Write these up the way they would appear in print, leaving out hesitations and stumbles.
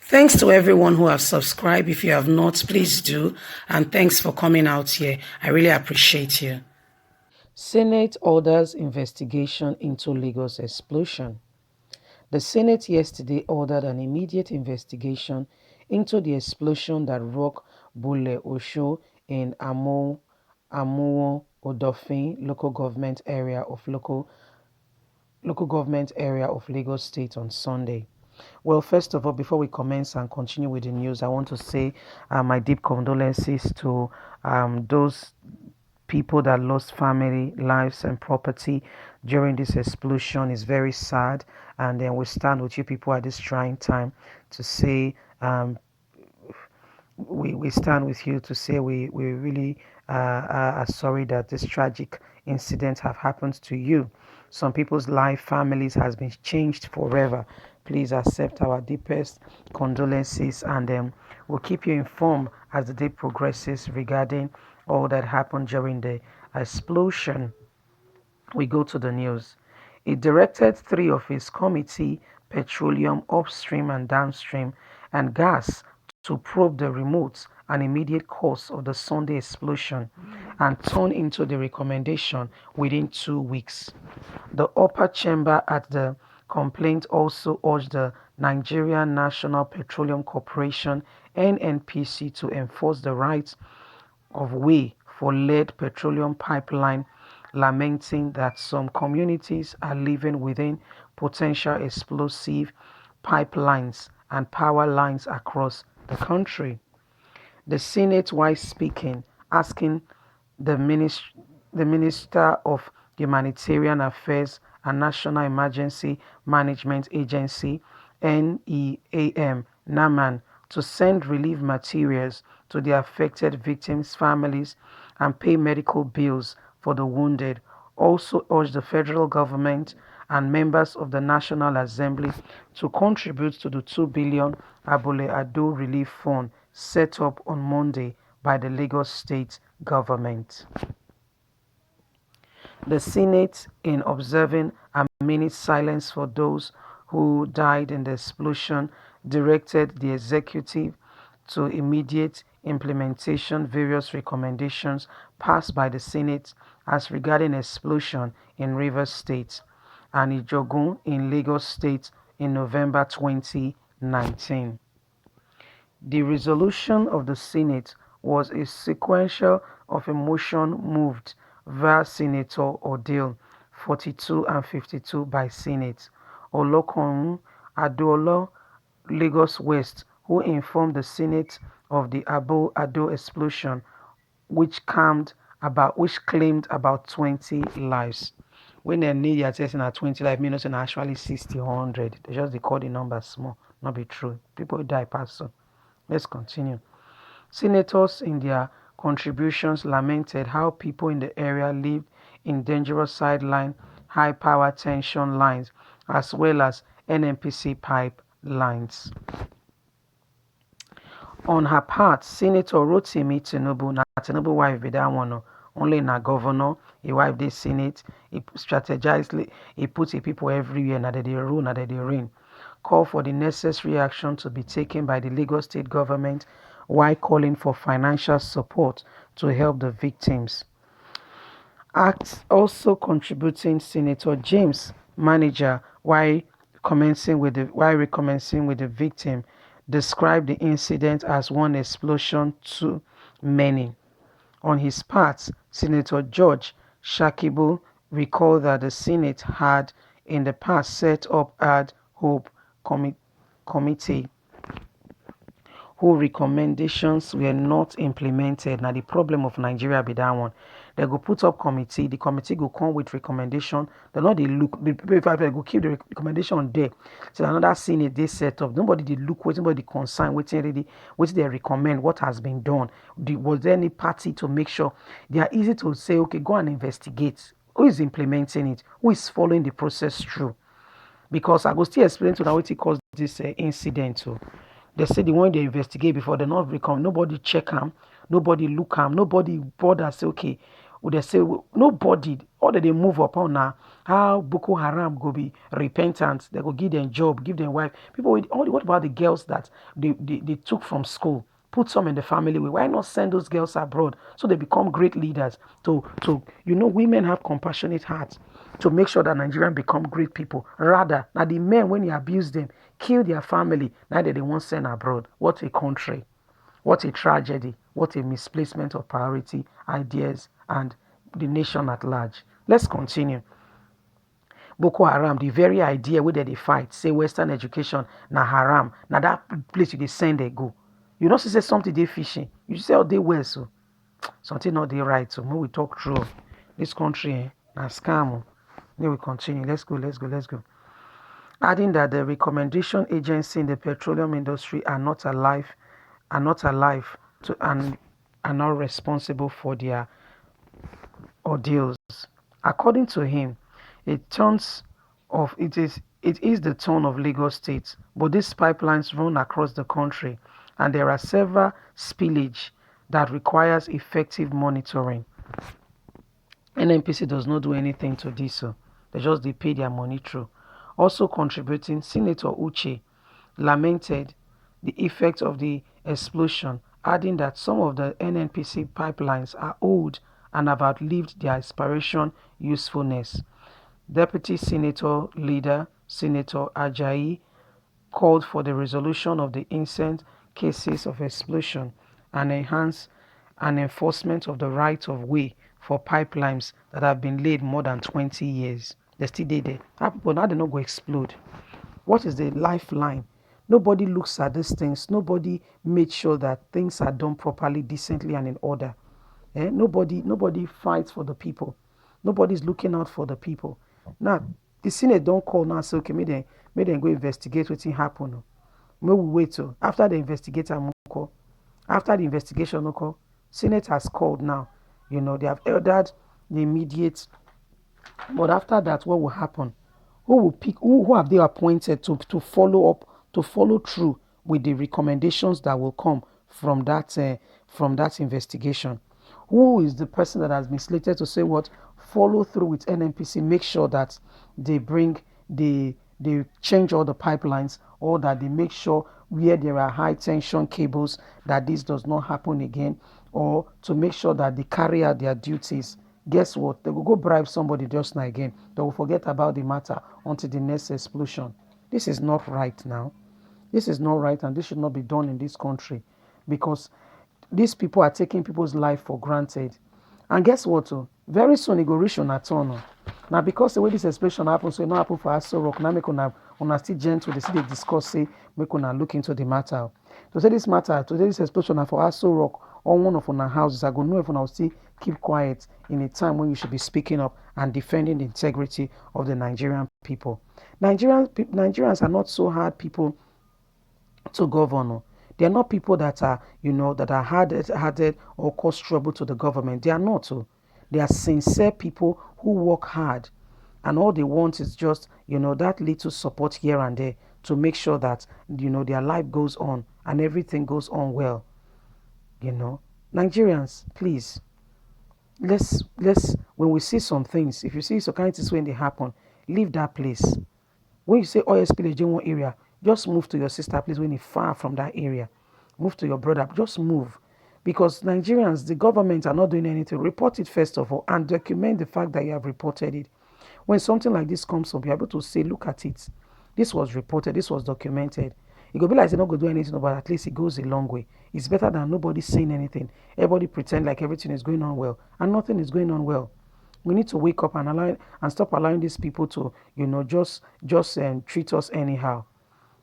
Thanks to everyone who have subscribed. If you have not, please do. And thanks for coming out here. I really appreciate you. Senate orders investigation into Lagos explosion. The Senate yesterday ordered an immediate investigation into the explosion that rocked Bule Osho in Amuwo Odofin local government area of Lagos State on Sunday. Well, first of all, before we commence and continue with the news, I want to say my deep condolences to those people that lost family, lives, and property during this explosion. Is very sad, and then we stand with you people at this trying time to say we stand with you to say we really are sorry that this tragic incident have happened to you. Some people's life, families has been changed forever. Please accept our deepest condolences, and we'll keep you informed as the day progresses regarding all that happened during the explosion. We go to the news. He directed three of his committee, petroleum upstream and downstream, and gas, to probe the remote and immediate cause of the Sunday explosion and turn into the recommendation within 2 weeks. The upper chamber at the complaint also urged the Nigerian National Petroleum Corporation (NNPC) to enforce the right of way for lead petroleum pipeline, lamenting that some communities are living within potential explosive pipelines and power lines across the country. The Senate, while speaking, asking the, the Minister of Humanitarian Affairs and National Emergency Management Agency (NEAM) (NAMAN) to send relief materials to the affected victims' families and pay medical bills for the wounded, also urged the federal government and members of the National Assembly to contribute to the 2 billion Abule Ado Relief Fund set up on Monday by the Lagos State government. The Senate, in observing a minute's silence for those who died in the explosion, directed the executive to immediate implementation various recommendations passed by the Senate as regarding explosion in Rivers State and Ijogun in Lagos State in November 2019. The resolution of the Senate was a sequential of a motion moved via Senator Odile, 42 and 52 by Senate Olokunrin Adeola, Lagos West, who informed the Senate of the Abu Ado explosion, which claimed about 20 lives. When they need your testing at 20 lives, means actually 60 or 100. They just record the numbers small, not be true. People die past so. Let's continue. Senators, in their contributions, lamented how people in the area lived in dangerous sideline, high power tension lines, as well as NNPC pipe lines. On her part, Senator Rotimi Tinubu, na Tinubu wife be that one, only na governor, he wife the Senate, he strategized, he put the people everywhere, na they rule, na they reign. Call for the necessary action to be taken by the Lagos State government while calling for financial support to help the victims. Acts also contributing Senator James Manager, while recommencing with the victim, described the incident as one explosion too many. On his part, Senator George Shakibu recalled that the Senate had in the past set up ad hoc committee whose recommendations were not implemented. Now the problem of Nigeria be that one. They go put up committee, the committee go come with recommendation. They not they look, the people go keep the recommendation there. So another Senate they set up. Nobody they look, nobody concern, waiting they recommend, what has been done. Was there any party to make sure they are easy to say, okay, go and investigate. Who is implementing it? Who is following the process through? Because I go still explain to them what it caused this incident. So they say the one they investigate before they not recome, nobody check them, nobody look them, nobody bother say, okay, would they say nobody, all that they move upon now, how Boko Haram go be repentant, they go give them job, give them wife. People with all what about the girls that they took from school? Put some in the family way. Why not send those girls abroad so they become great leaders? Women have compassionate hearts to make sure that Nigerians become great people. Rather, now the men, when you abuse them, kill their family, now that they won't send abroad. What a country. What a tragedy. What a misplacement of priority, ideas, and the nation at large. Let's continue. Boko Haram, the very idea where they fight, say Western education, na haram, na that place you they send they go. You don't say something they fishing. You say oh they well so. Something not they right. So when we talk through this country, na scam. Then we continue. Let's go. Adding that the recommendation agency in the petroleum industry are not alive to and are not responsible for their ordeals. According to him, it is the tone of Lagos State, but these pipelines run across the country, and there are several spillage that requires effective monitoring. NNPC does not do anything to this, so they pay their money through. Also contributing, Senator Uche lamented the effect of the explosion, adding that some of the NNPC pipelines are old and have outlived their expiration usefulness. Deputy Senator Leader Senator Ajayi called for the resolution of the instant cases of explosion and enhance an enforcement of the right of way for pipelines that have been laid more than 20 years. They still there. But now they not go explode. What is the lifeline? Nobody looks at these things. Nobody made sure that things are done properly, decently, and in order. Nobody fights for the people. Nobody's looking out for the people. Now, the Senate don't call now and say, okay, may them go investigate what happened. May we wait till after the investigator call. After the investigation no call, Senate has called now. They have ordered the immediate. But after that, what will happen? Who will pick? Who have they appointed to follow up, to follow through with the recommendations that will come from that investigation? Who is the person that has been slated to say what? Follow through with NNPC, make sure that they change all the pipelines, or that they make sure where there are high tension cables that this does not happen again, or to make sure that they carry out their duties. Guess what? They will go bribe somebody just now again. They will forget about the matter until the next explosion. This is not right now. This is not right, and this should not be done in this country, because these people are taking people's life for granted. And guess what? Very soon it go reach on a turn. Now because the way this explosion happens, so it not happen for us so rock. Now make una still gentle. They see they discuss, say make una look into the matter. To say this matter, to say this explosion for us so rock on one of our houses, I go know if una still keep quiet in a time when you should be speaking up and defending the integrity of the Nigerian people. Nigerians are not so hard people to govern. They are not people that are, that are hard-headed or cause trouble to the government. They are not. They are sincere people who work hard, and all they want is just, that little support here and there to make sure that, their life goes on and everything goes on well. Nigerians, please, let's when we see some things, if you see some kind of things when they happen, leave that place. When you say oil spillage in one area, just move to your sister place when you're far from that area. Move to your brother. Just move. Because Nigerians, the government are not doing anything. Report it first of all and document the fact that you have reported it. When something like this comes up, you're able to say, look at it. This was reported. This was documented. It could be like they're not going to do anything, but at least it goes a long way. It's better than nobody saying anything. Everybody pretend like everything is going on well, and nothing is going on well. We need to wake up and stop allowing these people to, just treat us anyhow.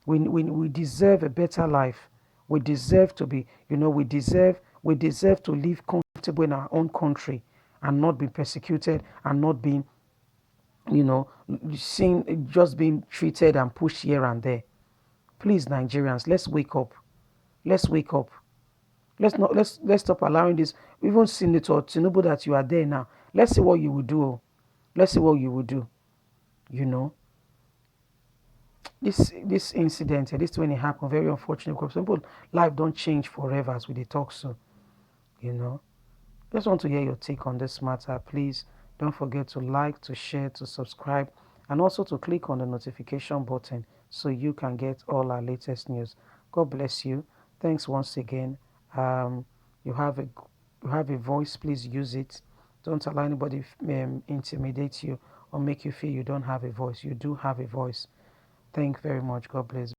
We deserve a better life. We deserve to be, we deserve to live comfortable in our own country and not be persecuted and not being, seen just being treated and pushed here and there. Please, Nigerians, let's wake up. Let's wake up. Let's stop allowing this. Even Senator Tinubu, that you are there now. Let's see what you will do. Let's see what you will do. This incident, this when it happened, very unfortunate, because people life don't change forever as we talk. So, Just want to hear your take on this matter. Please don't forget to like, to share, to subscribe, and also to click on the notification button so you can get all our latest news. God bless you. Thanks once again. Um, you have a you have a voice. Please use it. Don't allow anybody intimidate you or make you feel you don't have a voice. You do have a voice. Thank you very much. God bless.